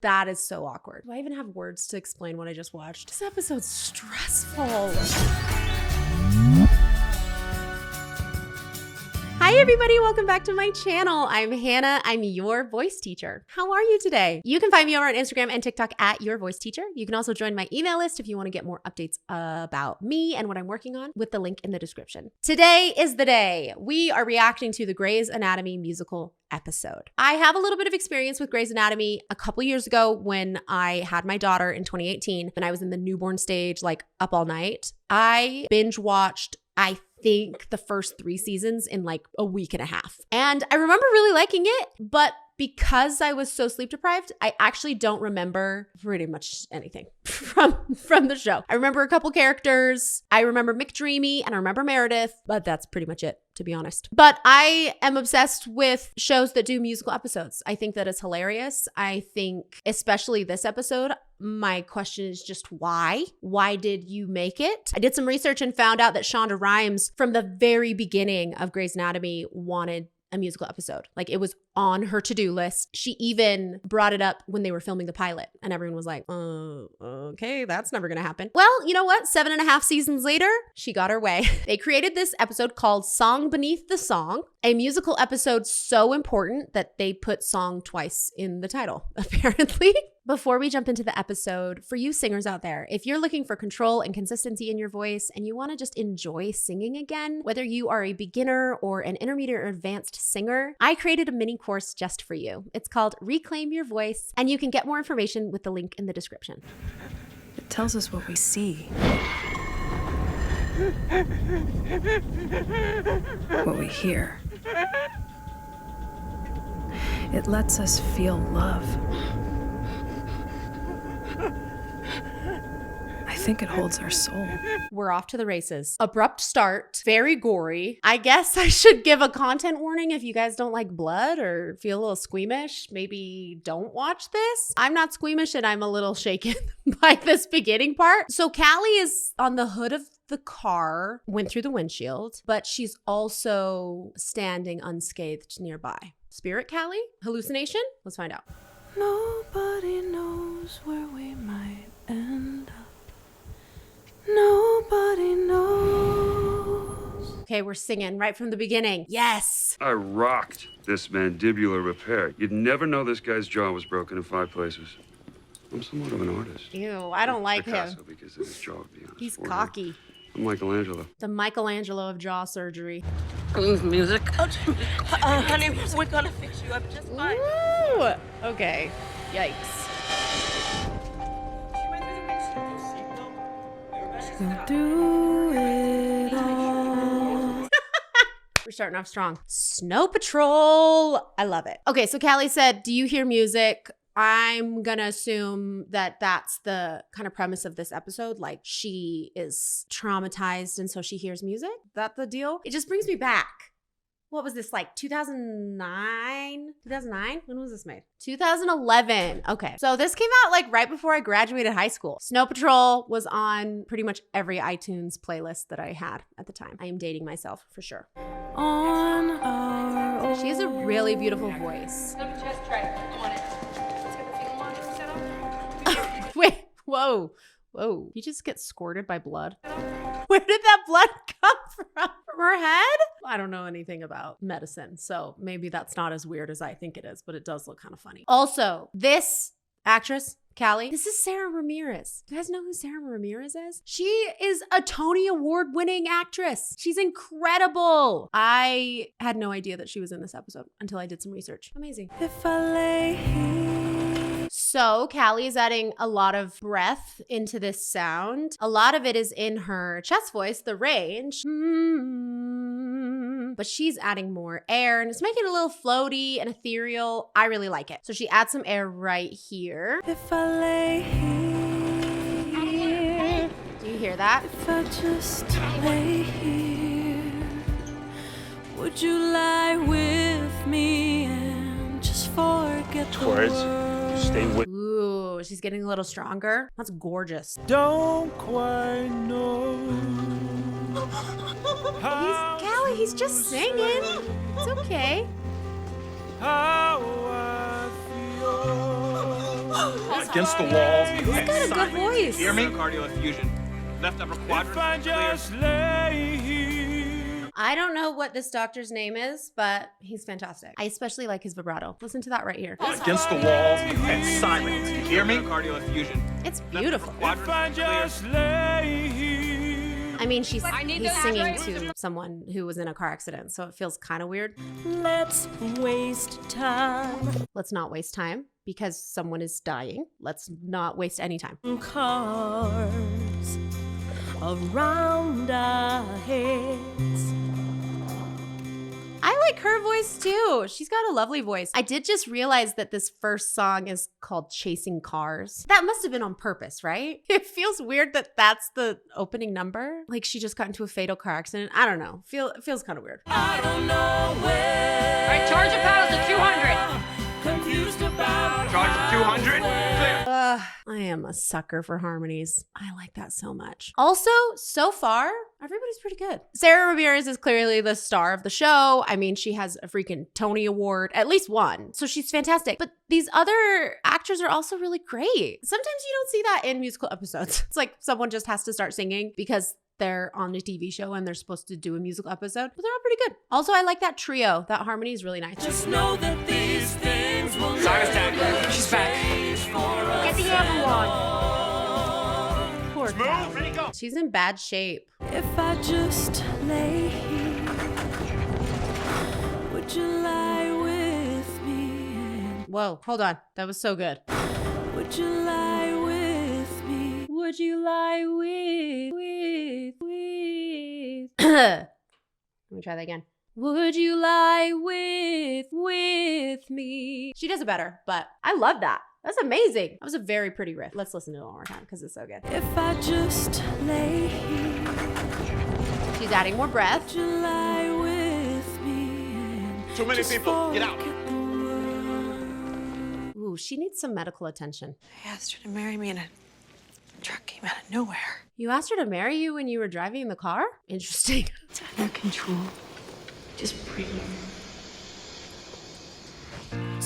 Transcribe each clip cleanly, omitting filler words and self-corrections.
That is so awkward. Do I even have words to explain what I just watched? This episode's stressful. Hi everybody, welcome back to my channel. I'm Hannah, I'm your voice teacher. How are you today? You can find me over on Instagram and TikTok at your voice teacher. You can also join my email list if you want to get more updates about me and what I'm working on with the link in the description. Today is the day. We are reacting to the Grey's Anatomy musical episode. I have a little bit of experience with Grey's Anatomy a couple years ago when I had my daughter in 2018 and I was in the newborn stage, like up all night. I binge watched, I think, the first 3 seasons in like a week and a half. And I remember really liking it, but because I was so sleep deprived, I actually don't remember pretty much anything from the show. I remember a couple characters. I remember McDreamy and I remember Meredith, but that's pretty much it, to be honest. But I am obsessed with shows that do musical episodes. I think that it's hilarious. I think, especially this episode, my question is just why? Why did you make it? I did some research and found out that Shonda Rhimes, from the very beginning of Grey's Anatomy, wanted a musical episode. Like, it was on her to-do list. She even brought it up when they were filming the pilot and everyone was like, okay, that's never gonna happen. Well, you know what? 7.5 seasons later, she got her way. They created this episode called Song Beneath the Song, a musical episode so important that they put song twice in the title, apparently. Before we jump into the episode, for you singers out there, if you're looking for control and consistency in your voice and you want to just enjoy singing again, whether you are a beginner or an intermediate or advanced singer, I created a mini course just for you. It's called Reclaim Your Voice, and you can get more information with the link in the description. It tells us what we see, what we hear. It lets us feel love. I think it holds our soul. We're off to the races. Abrupt start, very gory. I guess I should give a content warning if you guys don't like blood or feel a little squeamish. Maybe don't watch this. I'm not squeamish and I'm a little shaken by this beginning part. So Callie is on the hood of the car, went through the windshield, but she's also standing unscathed nearby. Spirit Callie? Hallucination? Let's find out. Nobody knows where we might end up. Nobody knows. Okay, we're singing right from the beginning. Yes. I rocked this mandibular repair. You'd never know this guy's jaw was broken in 5 places. I'm somewhat of an artist. Ew, I don't like Picasso, him. because of his jaw, to be honest. He's Or cocky. I'm Michelangelo. The Michelangelo of jaw surgery. Music. Honey, we're gonna fix you up just fine. Ooh, okay. Yikes. We'll do it all. We're starting off strong. Snow Patrol. I love it. Okay, so Callie said, do you hear music? I'm gonna assume that that's the kind of premise of this episode. Like, she is traumatized and so she hears music. Is that the deal? It just brings me back. What was this, like 2009? 2009? When was this made? 2011. Okay. So this came out like right before I graduated high school. Snow Patrol was on pretty much every iTunes playlist that I had at the time. I am dating myself for sure. On our She has a really beautiful voice. Just try it. You want it? Let's get the finger monitor set up. Wait, whoa. Whoa. You just get squirted by blood? Where did that blood come from? From her head? I don't know anything about medicine, so maybe that's not as weird as I think it is, but it does look kind of funny. Also, this actress, Callie, this is Sarah Ramirez. You guys know who Sarah Ramirez is? She is a Tony Award winning actress. She's incredible. I had no idea that she was in this episode until I did some research. Amazing. If I lay here. So Callie is adding a lot of breath into this sound. A lot of it is in her chest voice, the range. But she's adding more air and it's making it a little floaty and ethereal. I really like it. So she adds some air right here. If I lay here. Do you hear that? If I just lay here, would you lie with me and just forget the Towards. world? Stay with. Ooh, she's getting a little stronger. That's gorgeous. Don't quite know. Callie, he's just singing. It's okay. How I feel. Against the wall. He's got a good voice. Hear me? Cardial effusion. Left upper If quadrant I clear. just lay here. I don't know what this doctor's name is, but he's fantastic. I especially like his vibrato. Listen to that right here. Against the wall and silent. Hear me? Cardial effusion. It's beautiful. If I just lay here. I mean, he's singing to someone who was in a car accident, so it feels kind of weird. Let's waste time. Let's not waste time because someone is dying. Let's not waste any time. Cars around our heads. I like her voice too. She's got a lovely voice. I did just realize that this first song is called Chasing Cars. That must have been on purpose, right? It feels weird that that's the opening number. Like she just got into a fatal car accident. I don't know. It feels kind of weird. I don't know where. All right, charge of paddles at 200. Confused about. Charge of 200. Clear. I am a sucker for harmonies. I like that so much. Also, so far, everybody's pretty good. Sarah Ramirez is clearly the star of the show. I mean, she has a freaking Tony Award, at least one. So she's fantastic. But these other actors are also really great. Sometimes you don't see that in musical episodes. It's like someone just has to start singing because they're on a TV show and they're supposed to do a musical episode, but they're all pretty good. Also, I like that trio. That harmony is really nice. Just know that these things will Sinus tag. She's back. Get the other one. Poor Callie. Ready, go. She's in bad shape. If I just lay here, would you lie with me? Whoa, hold on. That was so good. Would you lie with me? Would you lie with? Let me try that again. Would you lie with me? She does it better, but I love that. That's amazing. That was a very pretty riff. Let's listen to it one more time because it's so good. If I just lay here, She's adding more breath. would you lie with me? Too many people. Get out. Ooh, she needs some medical attention. I asked her to marry me and a truck came out of nowhere. You asked her to marry you when you were driving the car? Interesting. It's under control. Just breathe.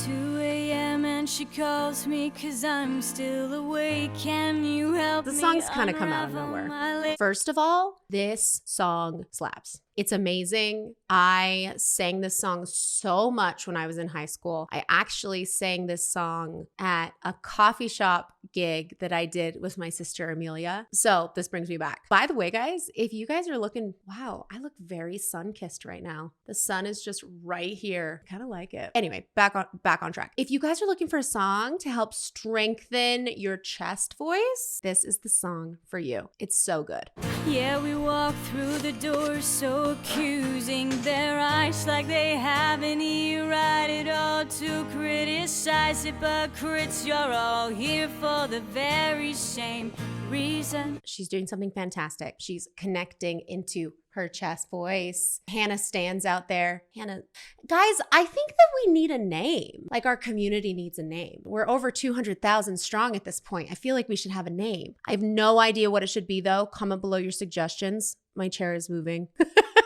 2 a.m. and she calls me 'cause I'm still awake. Can you help The me? songs kind of come out of unravel nowhere. my la- First of all, this song slaps. It's amazing. I sang this song so much when I was in high school. I actually sang this song at a coffee shop gig that I did with my sister Amelia. So this brings me back. By the way, guys, if you guys are looking, wow, I look very sun-kissed right now. The sun is just right here. Kind of like it. Anyway, back on track. If you guys are looking for a song to help strengthen your chest voice, this is the song for you. It's so good. Yeah, we walk through the door so accusing, their eyes like they have any right at all to criticize hypocrites. You're all here for the very same reason. She's doing something fantastic. She's connecting into her chest voice. Hannah stands out there. Hannah, guys, I think that we need a name. Like our community needs a name. We're over 200,000 strong at this point. I feel like we should have a name. I have no idea what it should be though. Comment below your suggestions. My chair is moving.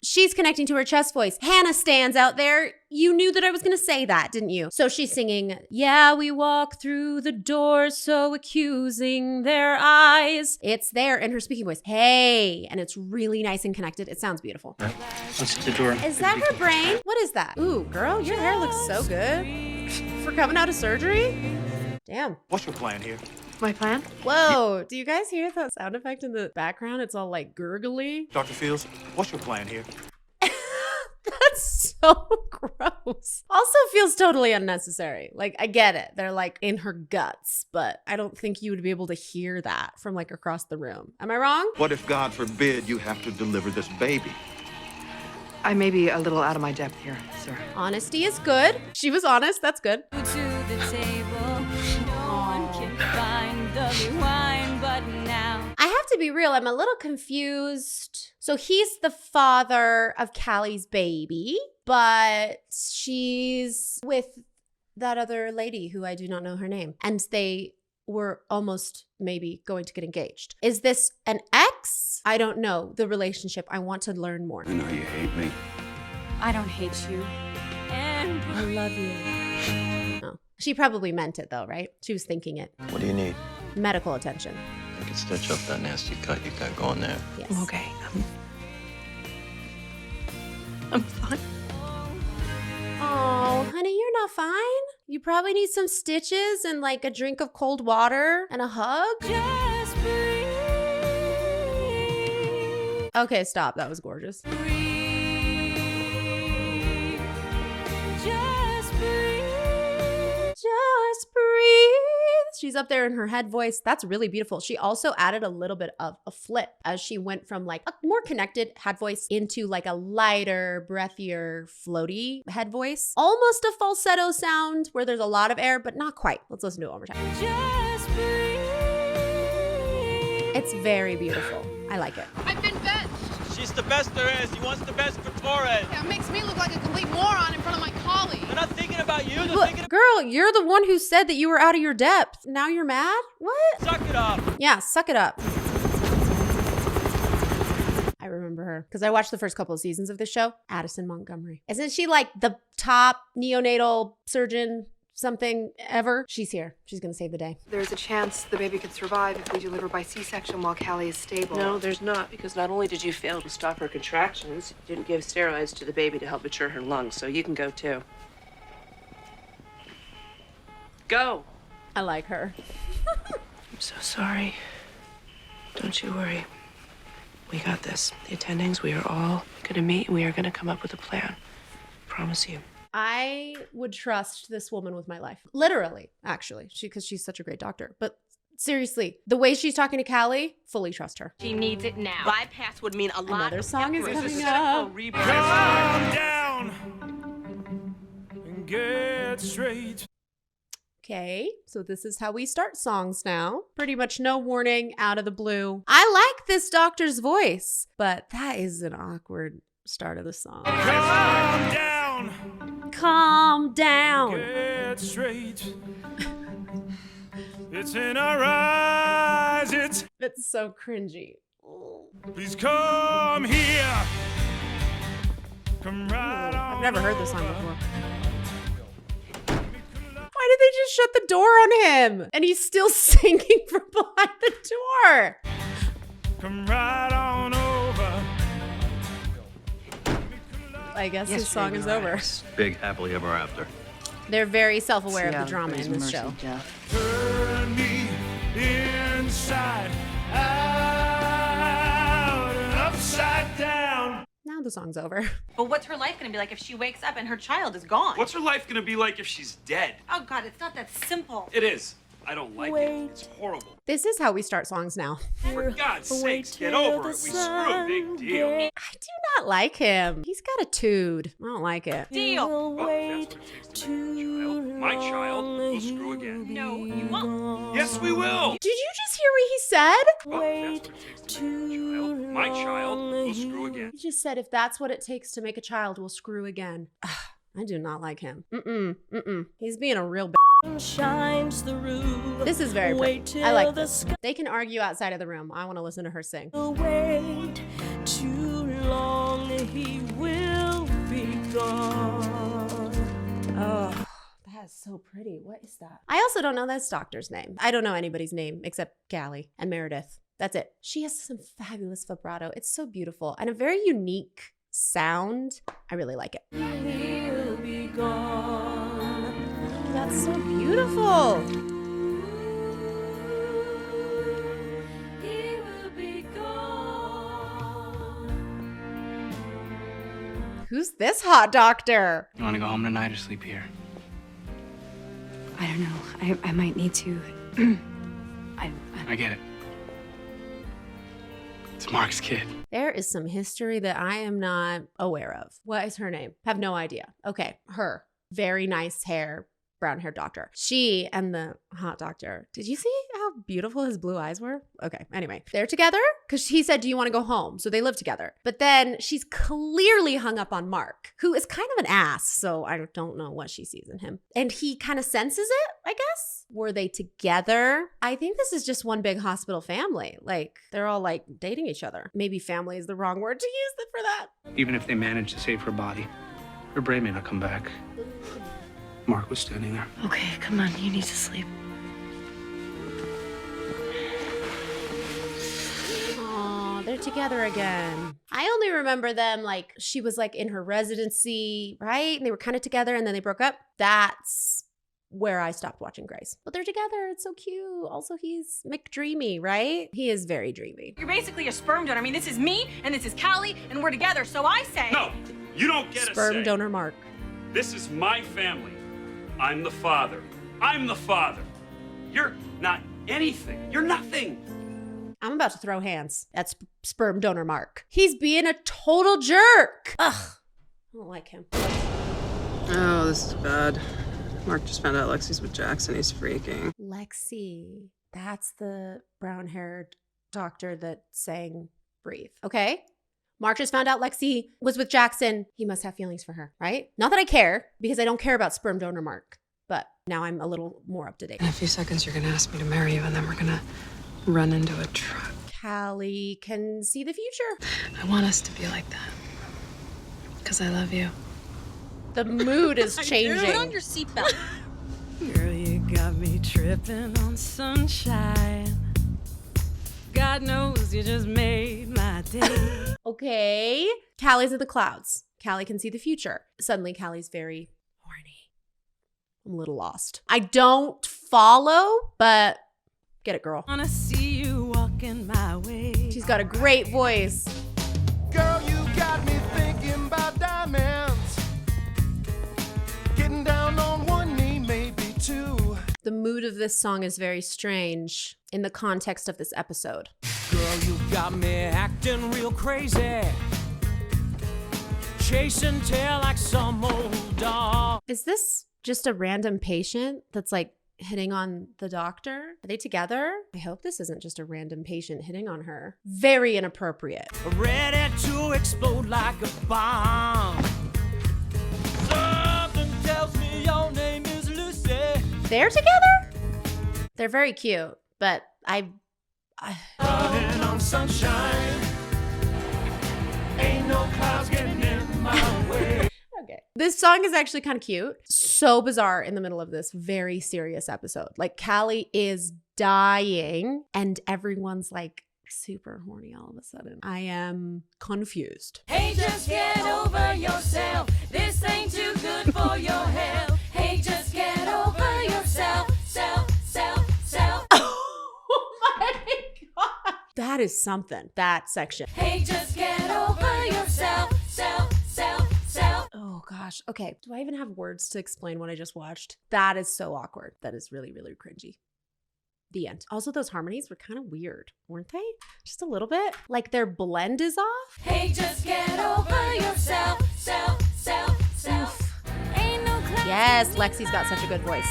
She's connecting to her chest voice. Hannah stands out there. You knew that I was going to say that, didn't you? So she's singing, yeah, we walk through the door so accusing their eyes. It's there in her speaking voice. Hey, and it's really nice and connected. It sounds beautiful. Let's the door. Is that her brain? What is that? Ooh, girl, your hair looks so good. For coming out of surgery? Damn. What's your plan here? My plan? Whoa, do you guys hear that sound effect in the background? It's all like gurgly. Dr. Fields, what's your plan here? That's so gross. Also feels totally unnecessary. Like, I get it. They're like in her guts, but I don't think you would be able to hear that from like across the room. Am I wrong? What if, God forbid, you have to deliver this baby? I may be a little out of my depth here, sir. Honesty is good. She was honest. That's good. To the table, no one can find the rewind button now. I have to be real. I'm a little confused. So he's the father of Callie's baby, but she's with that other lady who I do not know her name. And they were almost maybe going to get engaged. Is this an ex? I don't know the relationship. I want to learn more. I know you hate me. I don't hate you. And I love you. Oh. She probably meant it though, right? She was thinking it. What do you need? Medical attention. I can stitch up that nasty cut you got going there. Yes. I'm okay. I'm fine. Oh, honey, you're not fine. You probably need some stitches and like a drink of cold water and a hug. Just breathe. Okay, stop. That was gorgeous. Breathe. Just breathe. Just breathe. She's up there in her head voice. That's really beautiful. She also added a little bit of a flip as she went from like a more connected head voice into like a lighter, breathier, floaty head voice. Almost a falsetto sound where there's a lot of air, but not quite. Let's listen to it one more time. Just breathe. It's very beautiful. I like it. I've been benched. She's the best there is. He wants the best for Torres. Yeah, it makes me look like a complete moron in front of my colleagues. They're not thinking about you. They're Look, thinking girl, you're the one who said that you were out of your depth. Now you're mad? What? Suck it up. Yeah, suck it up. I remember her because I watched the first couple of seasons of this show. Addison Montgomery. Isn't she like the top neonatal surgeon something ever? She's here. She's going to save the day. There's a chance the baby could survive if we deliver by C-section while Callie is stable. No, there's not, because not only did you fail to stop her contractions, you didn't give steroids to the baby to help mature her lungs, so you can go too. Go. I like her. I'm so sorry. Don't you worry. We got this. The attendings, we are all gonna meet and we are gonna come up with a plan. Promise you. I would trust this woman with my life. Literally, actually. Because she's such a great doctor. But seriously, the way she's talking to Callie, fully trust her. She needs it now. Bypass would mean a lot. Another song is coming Calm up. down and get straight. Okay, so this is how we start songs now. Pretty much no warning, out of the blue. I like this doctor's voice, but that is an awkward start of the song. Calm down. Calm down. Get straight. It's in our eyes. It's It's so cringy. please come here. Come right on. I've never heard this song before. Why did they just shut the door on him? And he's still singing from behind the door. Come right on over. I guess his song is over. Big happily ever after. They're very self-aware of the drama in this show. Turn me inside out and upside down. Now the song's over. But what's her life gonna be like if she wakes up and her child is gone? What's her life gonna be like if she's dead? Oh God, it's not that simple. It is. I don't like it. It's horrible. This is how we start songs now. For God's sakes, get over it. We screw a big deal. I do not like him. He's got a tood. I don't like it. Deal. Well, that's what it takes to marry a child. My child will screw again. No, you won't. Yes, we will. Did you just hear what he said? Well, that's what it takes to marry a child. My child will screw again. He just said if that's what it takes to make a child, we'll screw again. I do not like him. He's being a real Shines through. This is very Wait pretty. I like till the this. They can argue outside of the room. I want to listen to her sing. Wait too long, he will be gone. Oh, that's so pretty. What is that? I also don't know this doctor's name. I don't know anybody's name except Callie and Meredith. That's it. She has some fabulous vibrato. It's so beautiful and a very unique sound. I really like it. He'll be gone. That's so beautiful. He will be gone. Who's this hot doctor? You wanna go home tonight or sleep here? I don't know. I might need to. I get it. It's Mark's kid. There is some history that I am not aware of. What is her name? Have no idea. Okay, her. Very nice hair, brown hair doctor. She and the hot doctor. Did you see how beautiful his blue eyes were? Okay, anyway. They're together because he said, do you want to go home? So they live together. But then she's clearly hung up on Mark, who is kind of an ass. So I don't know what she sees in him. And he kind of senses it, I guess. Were they together? I think this is just one big hospital family. Like they're all like dating each other. Maybe family is the wrong word to use for that. Even if they manage to save her body, her brain may not come back. Mark was standing there. Okay, come on, you need to sleep. Aw, they're together again. I only remember them like she was like in her residency, right? And they were kind of together and then they broke up. That's where I stopped watching Grace. But they're together. It's so cute. Also, he's McDreamy, right? He is very dreamy. You're basically a sperm donor. I mean, this is me and this is Callie and we're together. So I say. No, you don't get a say. Sperm donor Mark. This is my family. I'm the father. I'm the father. You're not anything. You're nothing. I'm about to throw hands at sperm donor Mark. He's being a total jerk. Ugh. I don't like him. Oh, this is bad. Mark just found out Lexi's with Jackson. He's freaking. Lexi. That's the brown-haired doctor that sang Breathe. Okay? Mark just found out Lexi was with Jackson. He must have feelings for her, right? Not that I care, because I don't care about sperm donor Mark. But now I'm a little more up to date. In a few seconds, you're going to ask me to marry you, and then we're going to run into a truck. Callie can see the future. I want us to be like that. Because I love you. The mood is changing. Put on your seatbelt. Girl, you got me tripping on sunshine. God knows you just made my day. Okay. Callie's in the clouds. Callie can see the future. Suddenly, Callie's very horny. I'm a little lost. I don't follow, but get it, girl. Wanna see you walking my way. She's got a great voice. Girl, you got me thinking about diamonds. Getting down on one knee, maybe two. The mood of this song is very strange in the context of this episode. Girl, you got me acting real crazy. Chasing tail like some old dog. Is this just a random patient that's like hitting on the doctor? Are they together? I hope this isn't just a random patient hitting on her. Very inappropriate. Ready to explode like a bomb. Something tells me your name is Lucy. They're together? They're very cute, but I Running on sunshine. Ain't no clouds getting in my way. Okay. This song is actually kind of cute. So bizarre in the middle of this very serious episode. Like Callie is dying and everyone's like super horny all of a sudden. I am confused. Hey, just get over yourself. This ain't too good for your health. Hey, just get over yourself. Self. Oh my God. That is something. That section. Hey, just get over yourself. Self. Oh gosh. Okay. Do I even have words to explain what I just watched? That is so awkward. That is really, really cringy. The end. Also, those harmonies were kind of weird, weren't they? Just a little bit. Like their blend is off. Hey, just get over yourself. Self. Ain't no cloud. Yes, Lexi's got such a good voice.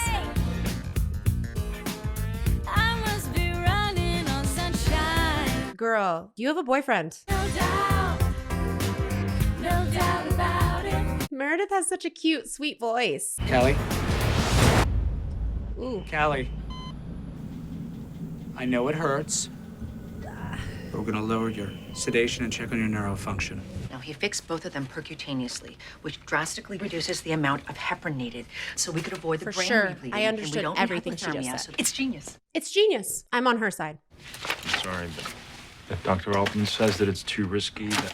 I must be running on sunshine. Girl, you have a boyfriend. No doubt about it. Meredith has such a cute, sweet voice. Callie? Ooh. Callie. I know it hurts, but we're gonna lower your sedation and check on your neural function. Now, he fixed both of them percutaneously, which drastically reduces the amount of heparin needed, so we could avoid the For brain sure. rebleeding. I and we understood don't need everything she just hypothermia, said. so it's genius. It's genius. I'm on her side. Sorry, but if Dr. Altman says that it's too risky, that...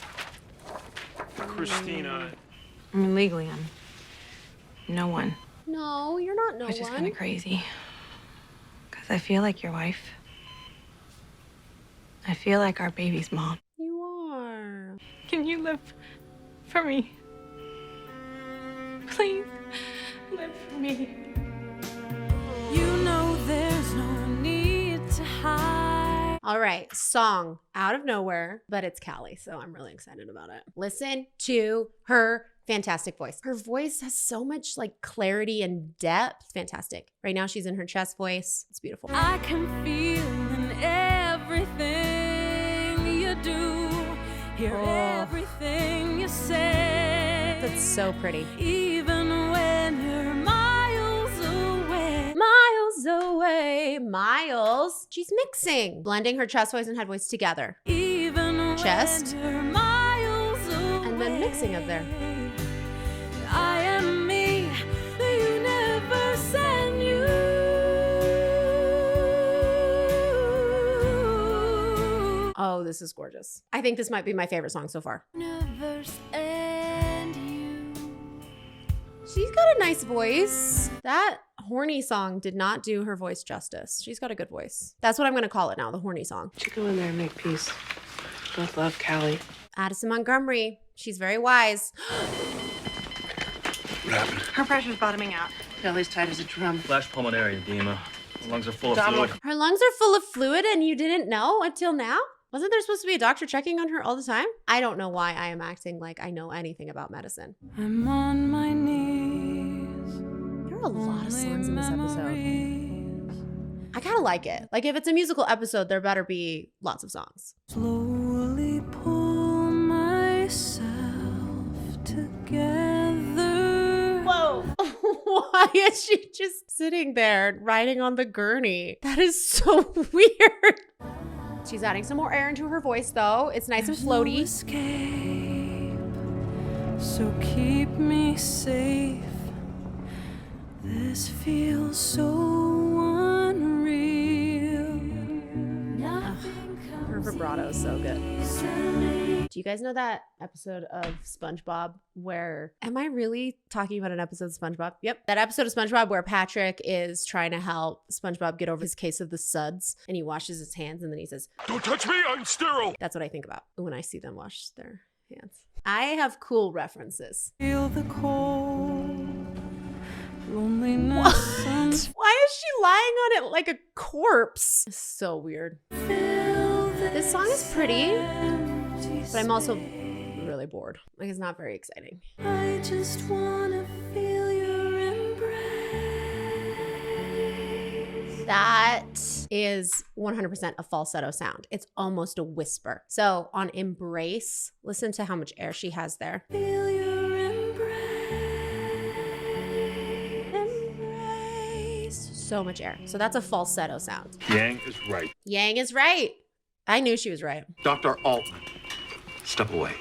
Christina. I mean, legally, I'm no one. No, you're not no Which is one. kind of crazy. Because I feel like your wife. I feel like our baby's mom. You are. Can you live for me? Please, live for me. You know there's no need to hide. All right, song out of nowhere, but it's Callie, so I'm really excited about it. Listen to her fantastic voice. Her voice has so much like clarity and depth. It's fantastic. Right now she's in her chest voice. It's beautiful. I can feel in everything you do, hear everything you say. That's so pretty. Even when you're miles away. Miles away, miles. She's mixing, blending her chest voice and head voice together. Even Chest. when you're miles away. And then mixing of there. I am me, you never Oh, this is gorgeous. I think this might be my favorite song so far. Universe and you. She's got a nice voice. That horny song did not do her voice justice. She's got a good voice. That's what I'm going to call it now, the horny song. She go in there and make peace. Both love Callie. Addison Montgomery. She's very wise. What happened? Her pressure's bottoming out. Callie's tight as a drum. Flash pulmonary edema. The lungs are full of Abdominal. fluid. Her lungs are full of fluid and you didn't know until now? Wasn't there supposed to be a doctor checking on her all the time? I don't know why I am acting like I know anything about medicine. I'm on my knees. There are a lot of songs in this episode. I kind of like it. Like if it's a musical episode, there better be lots of songs. Slowly pull myself together. Whoa. Why is she just sitting there riding on the gurney? That is so weird. She's adding some more air into her voice though. It's nice and floaty. No escape, so keep me safe. This feels so unreal. Her vibrato is so good. Do you guys know that episode of SpongeBob where, am I really talking about an episode of SpongeBob? Yep. That episode of SpongeBob where Patrick is trying to help SpongeBob get over his case of the suds and he washes his hands and then he says, Don't touch me, I'm sterile. that's what I think about when I see them wash their hands. I have cool references. Feel the cold, loneliness. Why is she lying on it like a corpse? So weird. This song is pretty, but I'm also really bored. Like it's not very exciting. I just wanna feel your embrace. That is 100% a falsetto sound. It's almost a whisper. So on embrace, listen to how much air she has there. Feel your Embrace. So much air. So that's a falsetto sound. Yang is right. Yang is right. I knew she was right. Dr. Altman, step away.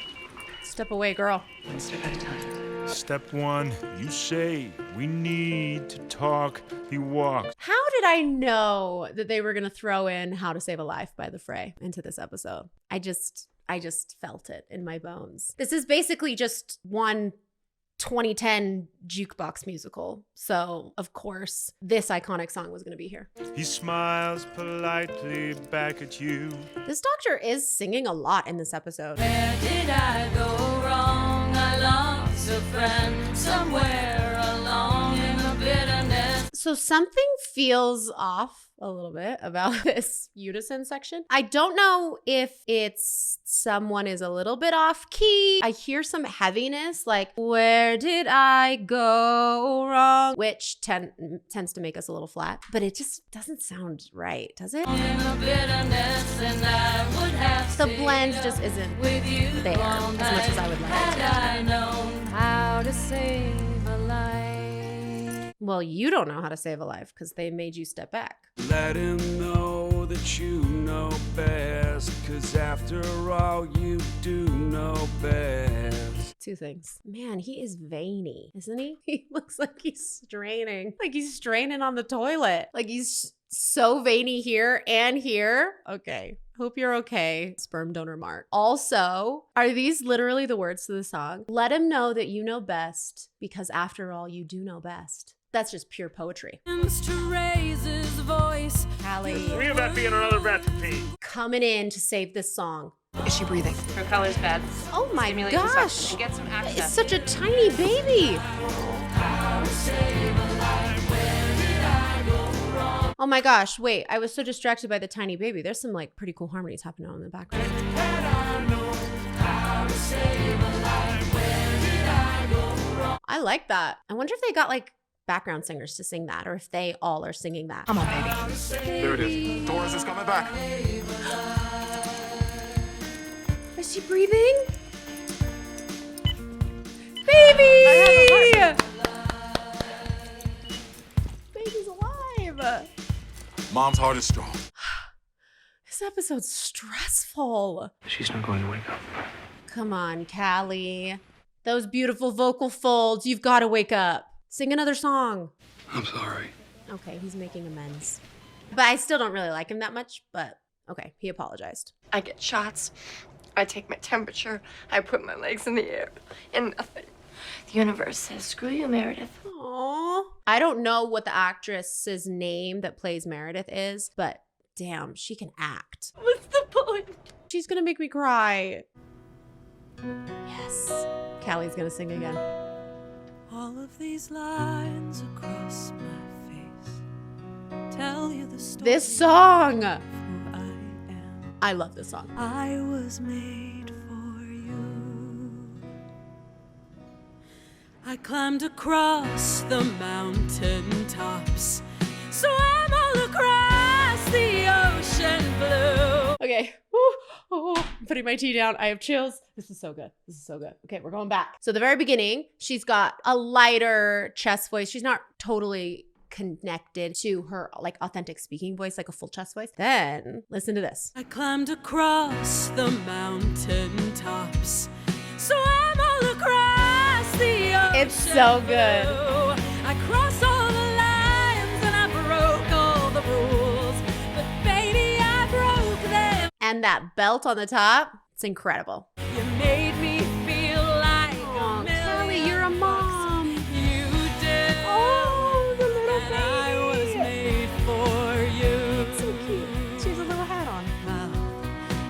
Step away, girl. One step at a time. Step one, you say, we need to talk. He walks. How did I know that they were going to throw in How to Save a Life by The Fray into this episode? I just felt it in my bones. This is basically just one 2010 jukebox musical. So, of course, this iconic song was going to be here. He smiles politely back at you. This doctor is singing a lot in this episode. Where did I go wrong? I lost a friend somewhere along in the bitterness. So something feels off a little bit about this unison section. I don't know if it's someone is a little bit off key. I hear some heaviness, like, where did I go wrong? Which tends to make us a little flat, but it just doesn't sound right, does it? In the bitterness, and I would have The blend just isn't with you there as much as I would like it to. had I known how to save a life. Well, you don't know how to save a life because they made you step back. Let him know that you know best, 'cause after all, you do know best. Two things. Man, he is veiny, isn't he? He looks like he's straining. Like he's straining on the toilet. Like he's so veiny here and here. Okay. Hope you're okay, sperm donor Mark. Also, are these literally the words to the song? Let him know that you know best, because after all, you do know best. That's just pure poetry. To raise his voice. Callie We have that being another recipe. coming in to save this song. Is she breathing? Her color's bad. Oh my Stimulate the gosh. suction and get some access. It's such a tiny baby. Oh my gosh, wait, I was so distracted by the tiny baby. There's some like pretty cool harmonies happening on in the background. I like that. I wonder if they got like background singers to sing that or if they all are singing that. Come on, baby. There it is. Doris is coming back. Is she breathing? Baby! Baby's alive. Mom's heart is strong. This episode's stressful. She's not going to wake up. Come on, Callie. Those beautiful vocal folds. You've got to wake up. Sing another song. I'm sorry. Okay, he's making amends. But I still don't really like him that much, but Okay, he apologized. I get shots. I take my temperature. I put my legs in the air. And nothing. The universe says, screw you, Meredith. Aww. I don't know what the actress's name that plays Meredith is, but damn, she can act. What's the point? She's gonna make me cry. Yes. Callie's gonna sing again. All of these lines across my face tell you the story. This song! Of who I am. I love this song. I was made for you. I climbed across the mountain tops, so I'm all across the ocean blue. Okay. I'm putting my tea down. I have chills. This is so good. This is so good. Okay, we're going back. So the very beginning, she's got a lighter chest voice. She's not totally connected to her like authentic speaking voice, like a full chest voice. Then listen to this. I climbed across the mountain tops, so I'm all across the ocean. It's so good. I crossed all the lines and I broke all the rules, but baby, I broke them. And that belt on the top, it's incredible. You made me feel like oh, Callie, you're a mom. You did. Oh, the little baby. I was made for you. It's so cute. She has a little hat on.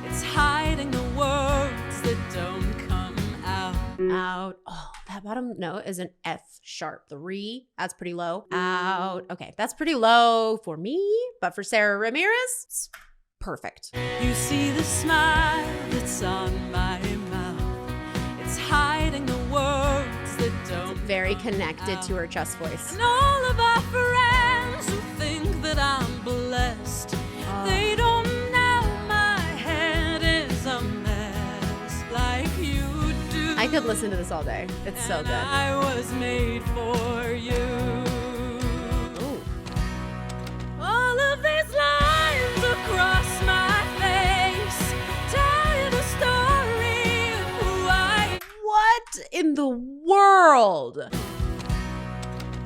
It's hiding the words that don't come out. Out. Oh, that bottom note is an F sharp. The re, that's pretty low. Out. Okay, that's pretty low for me, but for Sarah Ramirez, it's perfect. You see the smile that's on my mouth. It's hiding the words that don't. It's very connected to her chest voice. And all of our friends who think that I'm blessed, they don't know my head is a mess like you do. I could listen to this all day. It's so good. I was made for you. Ooh. All of these lines across my face tell you the story of who I am. What in the world?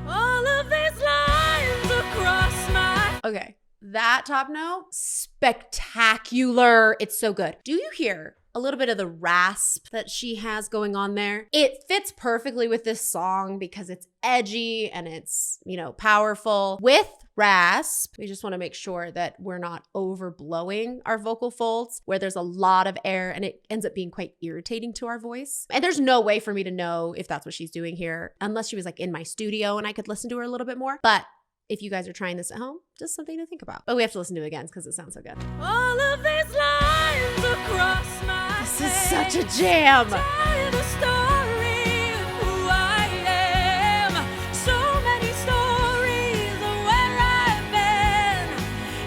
All of these lines across my. Okay, that top note, spectacular. It's so good. Do you hear a little bit of the rasp that she has going on there? It fits perfectly with this song because it's edgy and it's, you know, powerful. With rasp, we just want to make sure that we're not overblowing our vocal folds where there's a lot of air and it ends up being quite irritating to our voice. And there's no way for me to know if that's what she's doing here unless she was like in my studio and I could listen to her a little bit more. But if you guys are trying this at home, just something to think about. But we have to listen to it again because it sounds so good. All of these lines across my This is such a jam. tell you the story of who I am. So many stories of where I've been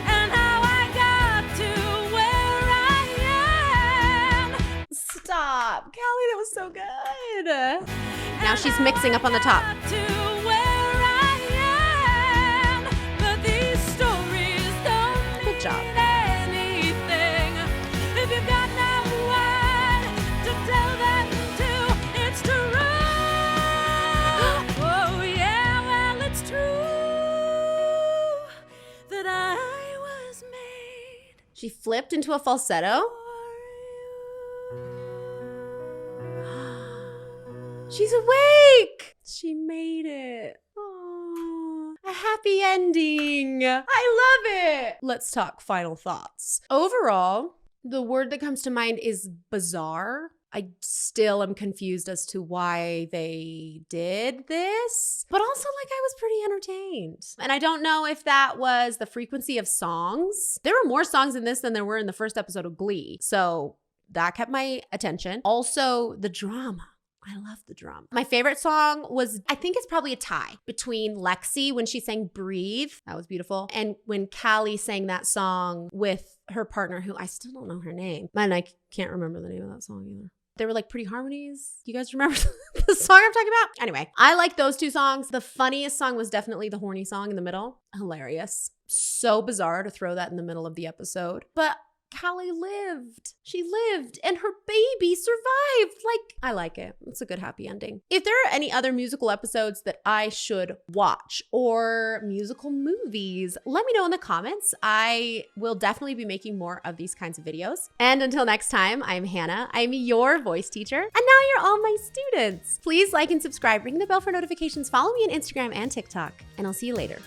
and how I got to where I am. Stop. Callie, that was so good. Now she's mixing up on the top. Good job. She flipped into a falsetto. She's awake. She made it. Aww. A happy ending. I love it. Let's talk final thoughts. Overall, the word that comes to mind is bizarre. I still am confused as to why they did this, but also like I was pretty entertained. And I don't know if that was the frequency of songs. There were more songs in this than there were in the first episode of Glee. So that kept my attention. Also, the drama. I love the drama. My favorite song was, I think it's probably a tie between Lexi when she sang Breathe. That was beautiful. And when Callie sang that song with her partner, who I still don't know her name. And I can't remember the name of that song either. They were like Pretty Harmonies. You guys remember the song I'm talking about? Anyway, I like those two songs. The funniest song was definitely the horny song in the middle. Hilarious. So bizarre to throw that in the middle of the episode. But Callie lived. She lived and her baby survived. Like, I like it. It's a good happy ending. If there are any other musical episodes that I should watch or musical movies, let me know in the comments. I will definitely be making more of these kinds of videos. And until next time, I'm Hannah. I'm your voice teacher. And now you're all my students. Please like and subscribe, ring the bell for notifications, follow me on Instagram and TikTok, and I'll see you later.